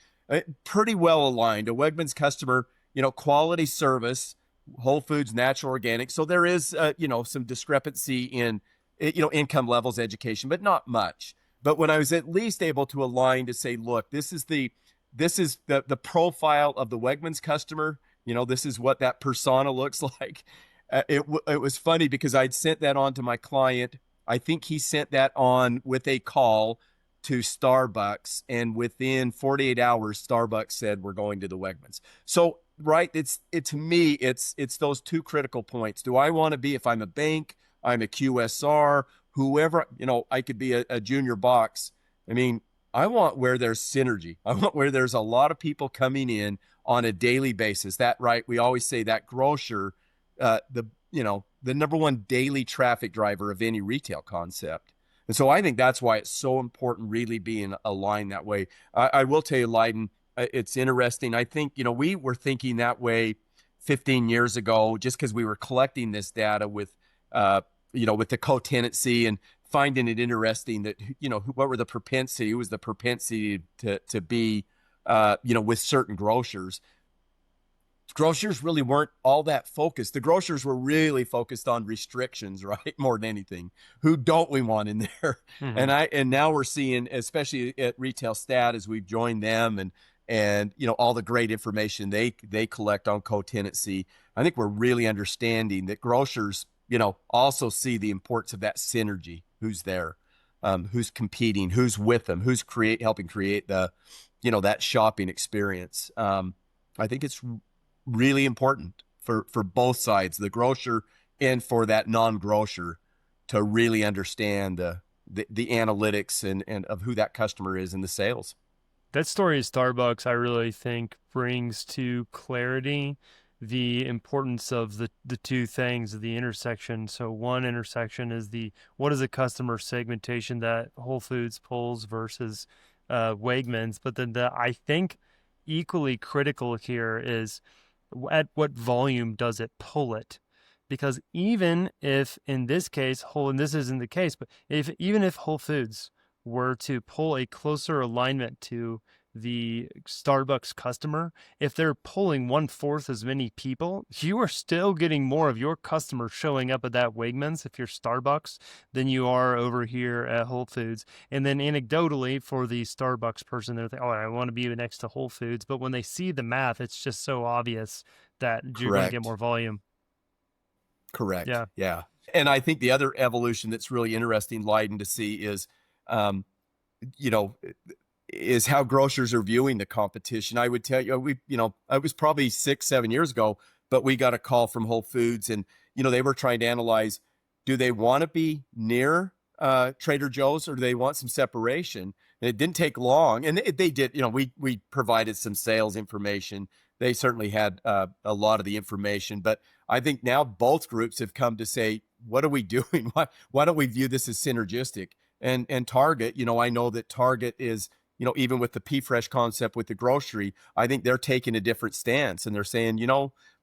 Pretty well aligned. A Wegmans customer, quality service, Whole Foods, natural, organic. So there is, some discrepancy in, income levels, education, but not much. But when I was at least able to align to say, look, this is the profile of the Wegmans customer. This is what that persona looks like. It was funny because I'd sent that on to my client. I think he sent that on with a call to Starbucks, and within 48 hours, Starbucks said, "We're going to the Wegmans." So, right, to me, it's those two critical points. Do I want to be, if I'm a bank, I'm a QSR, whoever, I could be a junior box. I mean, I want where there's synergy. I want where there's a lot of people coming in on a daily basis. That, right, we always say that grocer, the number one daily traffic driver of any retail concept. And so I think that's why it's so important really being aligned that way. I will tell you, Leiden, it's interesting. I think, we were thinking that way 15 years ago, just because we were collecting this data with the co-tenancy, and finding it interesting that, what were the propensity, who was the propensity to be, with certain grocers. Grocers really weren't all that focused. The grocers were really focused on restrictions, right? More than anything. Who don't we want in there? Mm-hmm. And now we're seeing, especially at Retail Stat, as we've joined them and all the great information they collect on co-tenancy. I think we're really understanding that grocers, also see the importance of that synergy. Who's there? Who's competing? Who's with them? Who's helping create the, that shopping experience? I think it's really important for both sides, the grocer and for that non-grocer, to really understand the analytics and of who that customer is in the sales. That story of Starbucks, I really think, brings to clarity the importance of the two things, the intersection. So one intersection is what is the customer segmentation that Whole Foods pulls versus Wegmans. But then I think equally critical here is, at what volume does it pull it? Because even if in this case, and this isn't the case, but even if Whole Foods were to pull a closer alignment to the Starbucks customer, if they're pulling 1/4 as many people, you are still getting more of your customers showing up at that Wegmans if you're Starbucks than you are over here at Whole Foods. And then anecdotally, for the Starbucks person, they're thinking, "Oh, I want to be next to Whole Foods." But when they see the math, it's just so obvious that you're going to get more volume. Correct. Yeah. And I think the other evolution that's really interesting, Leiden, to see is, is how grocers are viewing the competition. I would tell you, I was probably 6-7 years ago, but we got a call from Whole Foods, and, they were trying to analyze, do they want to be near Trader Joe's, or do they want some separation? And it didn't take long. And they did, we provided some sales information. They certainly had a lot of the information, but I think now both groups have come to say, what are we doing? Why don't we view this as synergistic? And Target, I know that Target is even with the P-Fresh concept with the grocery, I think they're taking a different stance, and they're saying,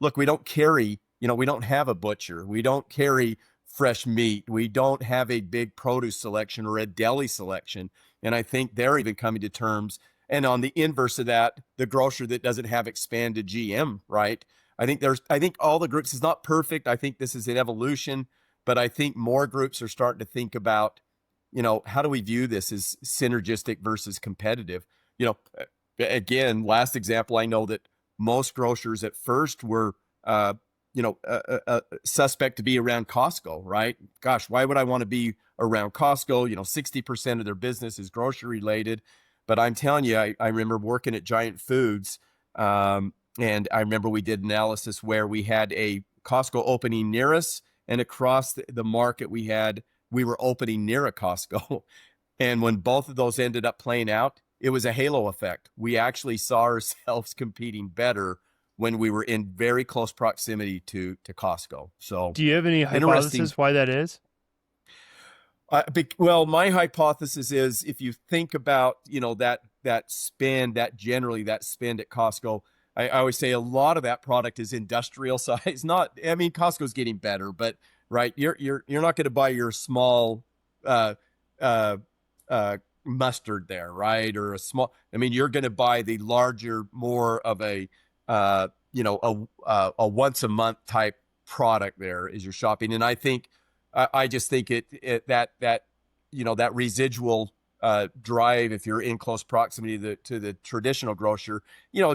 look, we don't carry, we don't have a butcher. We don't carry fresh meat. We don't have a big produce selection or a deli selection. And I think they're even coming to terms. And on the inverse of that, the grocer that doesn't have expanded GM, right? I think all the groups is not perfect. I think this is an evolution, but I think more groups are starting to think about, how do we view this as synergistic versus competitive? Again, last example, I know that most grocers at first were, suspect to be around Costco, right? Gosh, why would I want to be around Costco? 60% of their business is grocery related. But I'm telling you, I remember working at Giant Foods, and I remember we did analysis where we had a Costco opening near us, and across the market we were opening near a Costco. And when both of those ended up playing out, it was a halo effect. We actually saw ourselves competing better when we were in very close proximity to Costco. So, Do you have any hypothesis why that is? Well, my hypothesis is if you think about, that spend at Costco, I always say a lot of that product is industrial size. Costco's getting better, but right, you're not going to buy your small mustard there, right? Or you're going to buy the larger, more of a a once a month type product there as you're shopping. And I think I just think that residual drive, if you're in close proximity to the traditional grocer,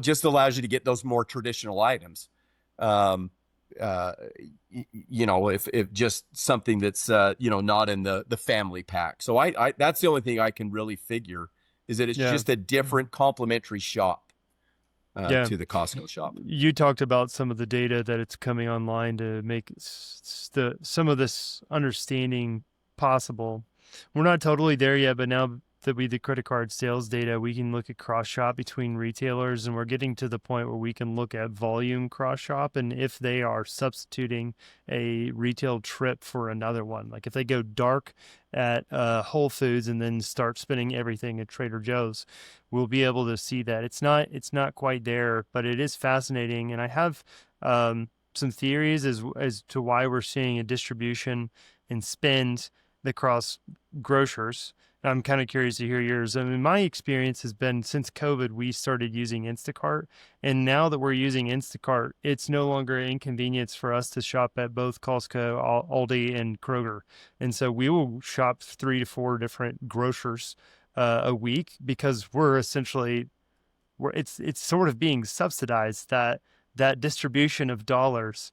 just allows you to get those more traditional items. If just something that's not in the family pack. So I that's the only thing I can really figure is that it's just a different complementary shop to the Costco shop. You talked about some of the data that it's coming online to make some of this understanding possible. We're not totally there yet, but now that we the credit card sales data, we can look at cross shop between retailers, and we're getting to the point where we can look at volume cross shop, and if they are substituting a retail trip for another one, like if they go dark at Whole Foods and then start spending everything at Trader Joe's, we'll be able to see that. It's not quite there, but it is fascinating, and I have some theories as to why we're seeing a distribution and spend across grocers. I'm kind of curious to hear yours. I mean, my experience has been since COVID, we started using Instacart. And now that we're using Instacart, it's no longer an inconvenience for us to shop at both Costco, Aldi, and Kroger. And so we will shop 3 to 4 different grocers a week because it's sort of being subsidized, that distribution of dollars.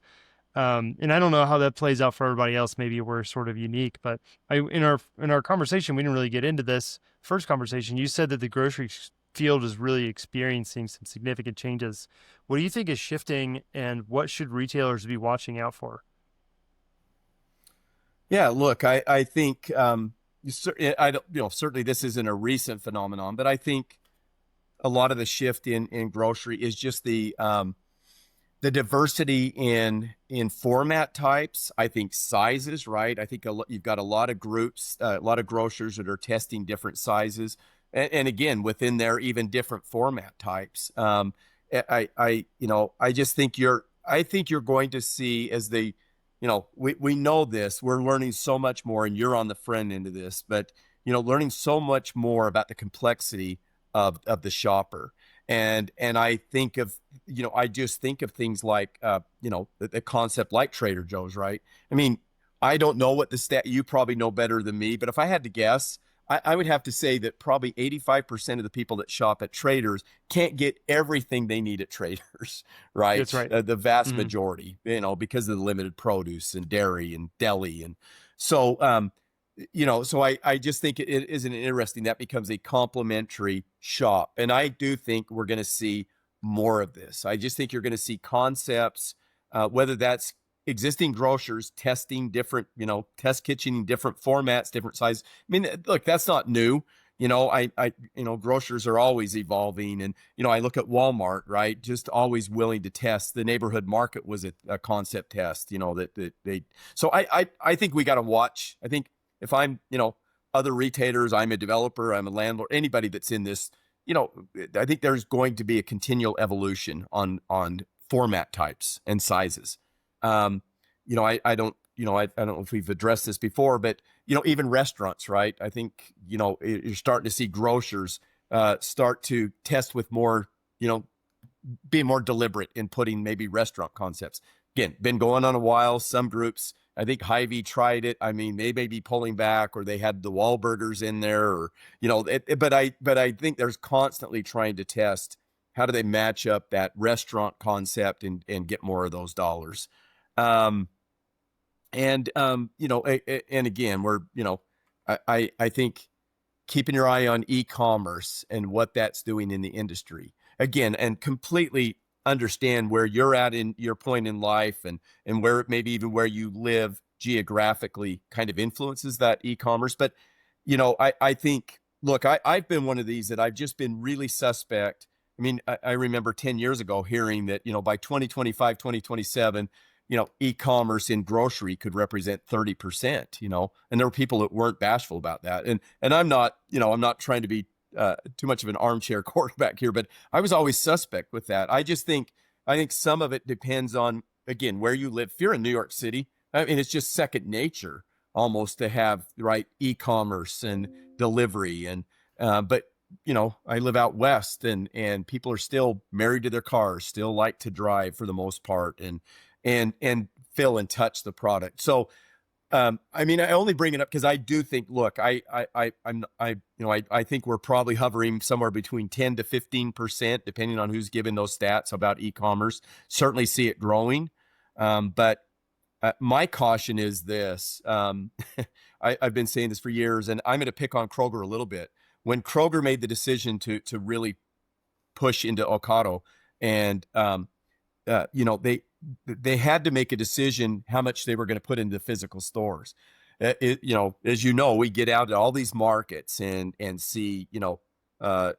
And I don't know how that plays out for everybody else. Maybe we're sort of unique, but in our conversation, we didn't really get into this first conversation. You said that the grocery field is really experiencing some significant changes. What do you think is shifting, and what should retailers be watching out for? Yeah, look, I think certainly this isn't a recent phenomenon, but I think a lot of the shift in grocery is just the diversity in format types. I think sizes, right? I think you've got a lot of groups, a lot of grocers that are testing different sizes, and again within there even different format types. I just think I think you're going to see as we know this, we're learning so much more, and you're on the front end of this, but learning so much more about the complexity of the shopper. And I think of, I just think of things like, the concept like Trader Joe's, right? I mean, I don't know what the stat, you probably know better than me, but if I had to guess, I would have to say that probably 85% of the people that shop at Traders can't get everything they need at Traders, right? That's right. The vast majority, because of the limited produce and dairy and deli. And so, so I just think it isn't interesting. That becomes a complementary shop. And I do think we're going to see more of this. I just think you're going to see concepts, whether that's existing grocers testing different, test kitchening, different formats, different sizes. I mean, look, that's not new. Grocers are always evolving. And, I look at Walmart, right? Just always willing to test. The neighborhood market was a concept test, that they, so I think we got to watch. I think if I'm, other retailers, I'm a developer, I'm a landlord, anybody that's in this, I think there's going to be a continual evolution on format types and sizes. I don't, I don't know if we've addressed this before, but, even restaurants, right? I think, you're starting to see grocers start to test with more, being more deliberate in putting maybe restaurant concepts. Again, been going on a while. Some groups, I think Hy-Vee tried it. I mean, they may be pulling back, or they had the Wahlburgers in there, or but I think there's constantly trying to test how do they match up that restaurant concept and get more of those dollars. And and again, we're I think keeping your eye on e-commerce and what that's doing in the industry again, and completely understand where you're at in your point in life, and where maybe even where you live geographically kind of influences that e-commerce. But I think, look, I've been one of these that I've just been really suspect. I mean, I remember 10 years ago hearing that by 2025, 2027, e-commerce in grocery could represent 30%, and there were people that weren't bashful about that. And I'm not, I'm not trying to be too much of an armchair quarterback here, but I was always suspect with that. I think some of it depends on, again, where you live. If you're in New York City, I mean, it's just second nature almost to have right e-commerce and delivery. And but I live out west, and people are still married to their cars, still like to drive for the most part, and feel and touch the product. So I mean, I only bring it up because I do think, look, I think we're probably hovering somewhere between 10 to 15%, depending on who's giving those stats about e-commerce. Certainly see it growing. But my caution is this. I've been saying this for years, and I'm going to pick on Kroger a little bit. When Kroger made the decision to really push into Ocado, and they had to make a decision how much they were going to put into physical stores. As we get out to all these markets and see,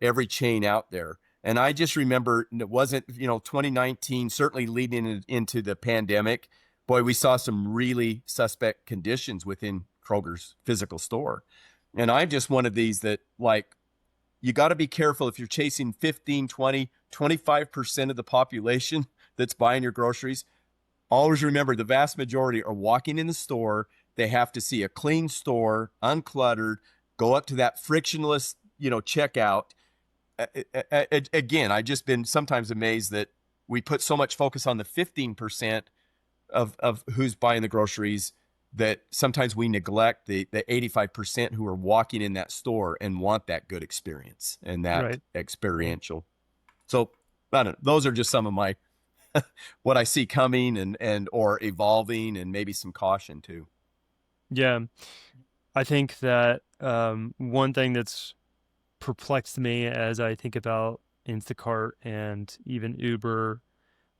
every chain out there. And I just remember it wasn't, 2019, certainly leading into the pandemic. Boy, we saw some really suspect conditions within Kroger's physical store. And I'm just one of these that, like, you got to be careful if you're chasing 15, 20, 25% of the population that's buying your groceries. Always remember, the vast majority are walking in the store. They have to see a clean store, uncluttered, go up to that frictionless, checkout. Again, I've just been sometimes amazed that we put so much focus on the 15% of who's buying the groceries that sometimes we neglect the 85% who are walking in that store and want that good experience and that Right. experiential. So I don't know. Those are just some of my what I see coming and or evolving, and maybe some caution too. Yeah. I think that one thing that's perplexed me as I think about Instacart and even Uber,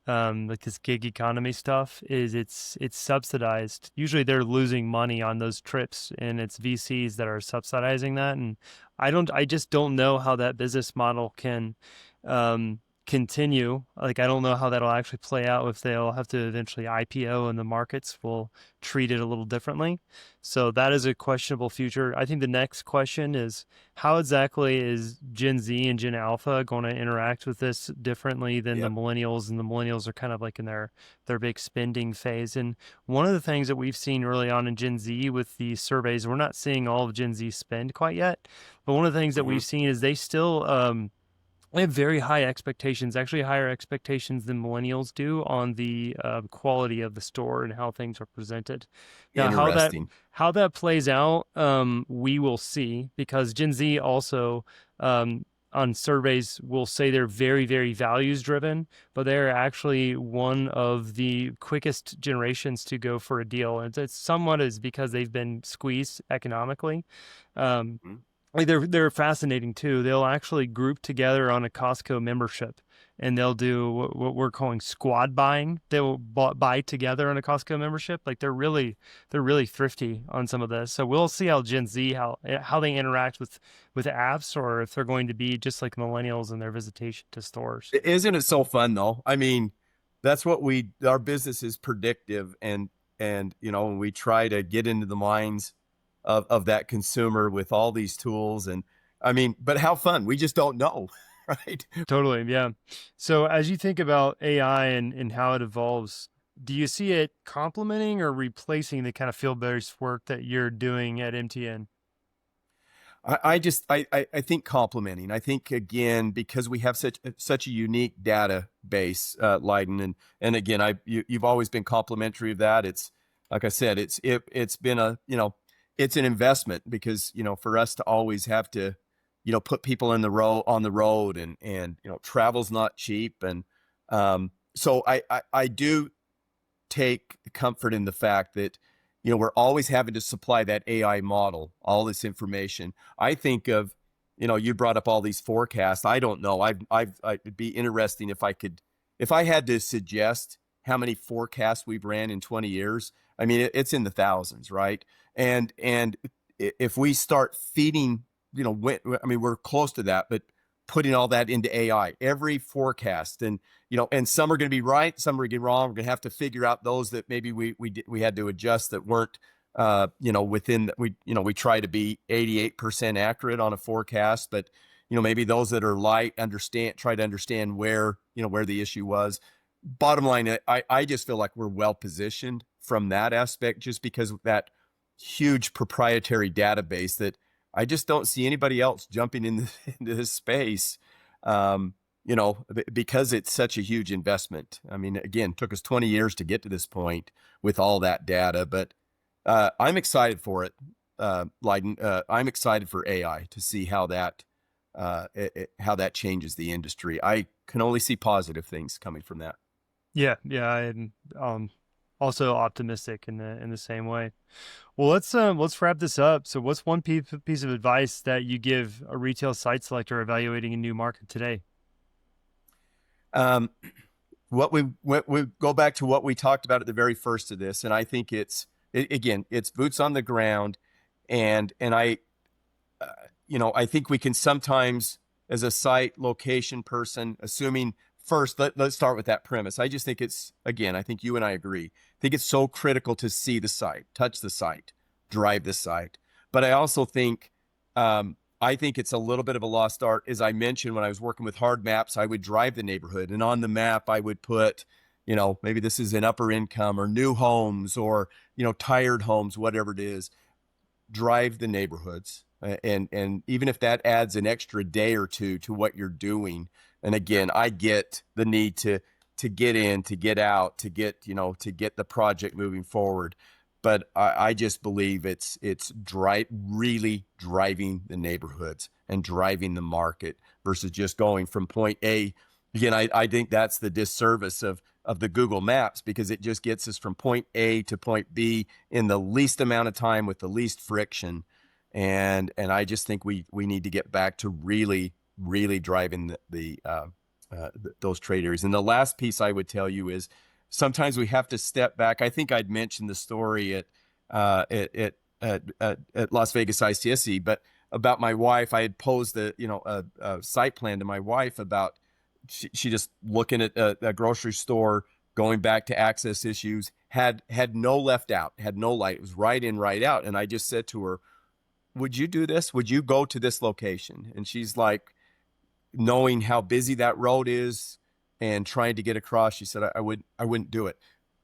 like this gig economy stuff, is it's subsidized. Usually they're losing money on those trips, and it's VCs that are subsidizing that. And I just don't know how that business model can continue. Like, I don't know how that'll actually play out, if they'll have to eventually IPO and the markets will treat it a little differently. So that is a questionable future. I think the next question is, how exactly is Gen Z and Gen Alpha going to interact with this differently than the Yep. millennials? And the millennials are kind of like in their big spending phase. And one of the things that we've seen early on in Gen Z with the surveys, we're not seeing all of Gen Z spend quite yet, but one of the things that we've seen is they still they have very high expectations, actually higher expectations than millennials do, on the quality of the store and how things are presented. Now, Interesting. how that plays out, we will see, because Gen Z also on surveys will say they're very, very values driven, but they're actually one of the quickest generations to go for a deal. And it's somewhat is because they've been squeezed economically. Mhm. Like, they're fascinating too. They'll actually group together on a Costco membership, and they'll do what we're calling squad buying. They'll buy together on a Costco membership. Like, they're really thrifty on some of this. So we'll see how Gen Z how they interact with apps, or if they're going to be just like millennials in their visitation to stores. Isn't it so fun though? I mean, that's what our business is predictive, and when we try to get into the minds of that consumer with all these tools. And I mean, but how fun? We just don't know, right? Totally. Yeah. So as you think about AI and how it evolves, do you see it complementing or replacing the kind of field-based work that you're doing at MTN? I think complementing. I think again, because we have such a unique database, Leiden, and again, you've always been complimentary of that. It's like I said, it's been it's an investment because for us to always have to put people on the road, and travel's not cheap, and so I do take comfort in the fact that we're always having to supply that AI model, all this information. I think of, you brought up all these forecasts. I don't know. It'd be interesting if I had to suggest how many forecasts we've ran in 20 years. I mean, it's in the thousands, right? And if we start feeding, I mean, we're close to that, but putting all that into AI, every forecast, and and some are going to be right, some are going to be wrong. We're going to have to figure out those that maybe we had to adjust that weren't, within. We try to be 88% accurate on a forecast, but maybe those that are light try to understand where where the issue was. Bottom line, I just feel like we're well positioned from that aspect, just because of that huge proprietary database that I just don't see anybody else jumping into this space, because it's such a huge investment. I mean, again, it took us 20 years to get to this point with all that data, but I'm excited for it, Leiden. I'm excited for AI to see how that changes the industry. I can only see positive things coming from that. Yeah, yeah, I'm also optimistic in the same way. Well, let's wrap this up. So, what's one piece of advice that you give a retail site selector evaluating a new market today? Um, we go back to what we talked about at the very first of this, and I think again, it's boots on the ground, and I think we can sometimes, as a site location person, assuming first, let's start with that premise. I just think I think you and I agree. I think it's so critical to see the site, touch the site, drive the site. But I also think, I think it's a little bit of a lost art. As I mentioned, when I was working with hard maps, I would drive the neighborhood, and on the map, I would put, maybe this is an upper income or new homes, or, tired homes, whatever it is. Drive the neighborhoods. And even if that adds an extra day or two to what you're doing, and again, I get the need to get in, to get out, to get the project moving forward, but I just believe it's really driving the neighborhoods and driving the market versus just going from point A. Again, I think that's the disservice of the Google Maps, because it just gets us from point A to point B in the least amount of time with the least friction. And I just think we need to get back to really driving those trade areas. And the last piece I would tell you is sometimes we have to step back. I think I'd mentioned the story at Las Vegas ICSC, but about my wife. I had posed a site plan to my wife about she just looking at a grocery store, going back to access issues, had no left out, had no light. It was right in, right out. And I just said to her, would you do this? Would you go to this location? And she's like, knowing how busy that road is and trying to get across, she said, I wouldn't do it.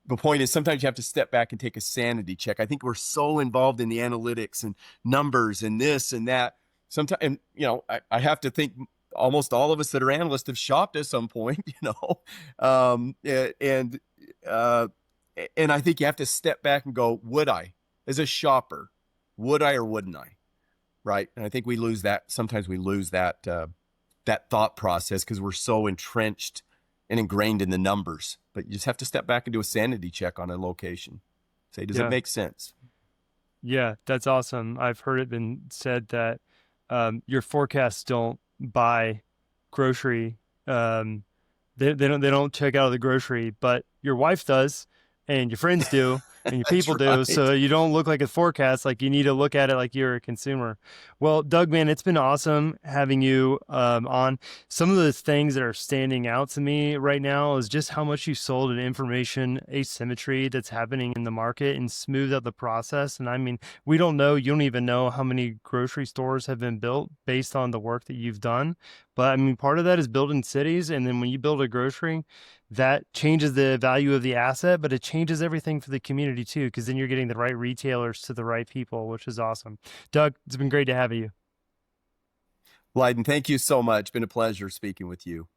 The point is, sometimes you have to step back and take a sanity check. I think we're so involved in the analytics and numbers and this and that. Sometimes, and I have to think almost all of us that are analysts have shopped at some point, and I think you have to step back and go, would I, as a shopper, would I or wouldn't I? Right. And I think we lose that. Sometimes we lose that thought process because we're so entrenched and ingrained in the numbers. But you just have to step back and do a sanity check on a location. Say, does it make sense? Yeah, that's awesome. I've heard it been said that your forecasts don't buy grocery. They don't check out of the grocery, but your wife does, and your friends do. and your That's people do. right. So you don't look like a forecast. Like you need to look at it like you're a consumer. Well, Doug, man, it's been awesome having you on. Some of the things that are standing out to me right now is just how much you sold an information asymmetry that's happening in the market and smoothed out the process. And I mean, we don't know, you don't even know how many grocery stores have been built based on the work that you've done. But I mean, part of that is building cities. And then when you build a grocery, that changes the value of the asset, but it changes everything for the community too, because then you're getting the right retailers to the right people, which is awesome. Doug, it's been great to have you. Lyden, thank you so much. Been a pleasure speaking with you.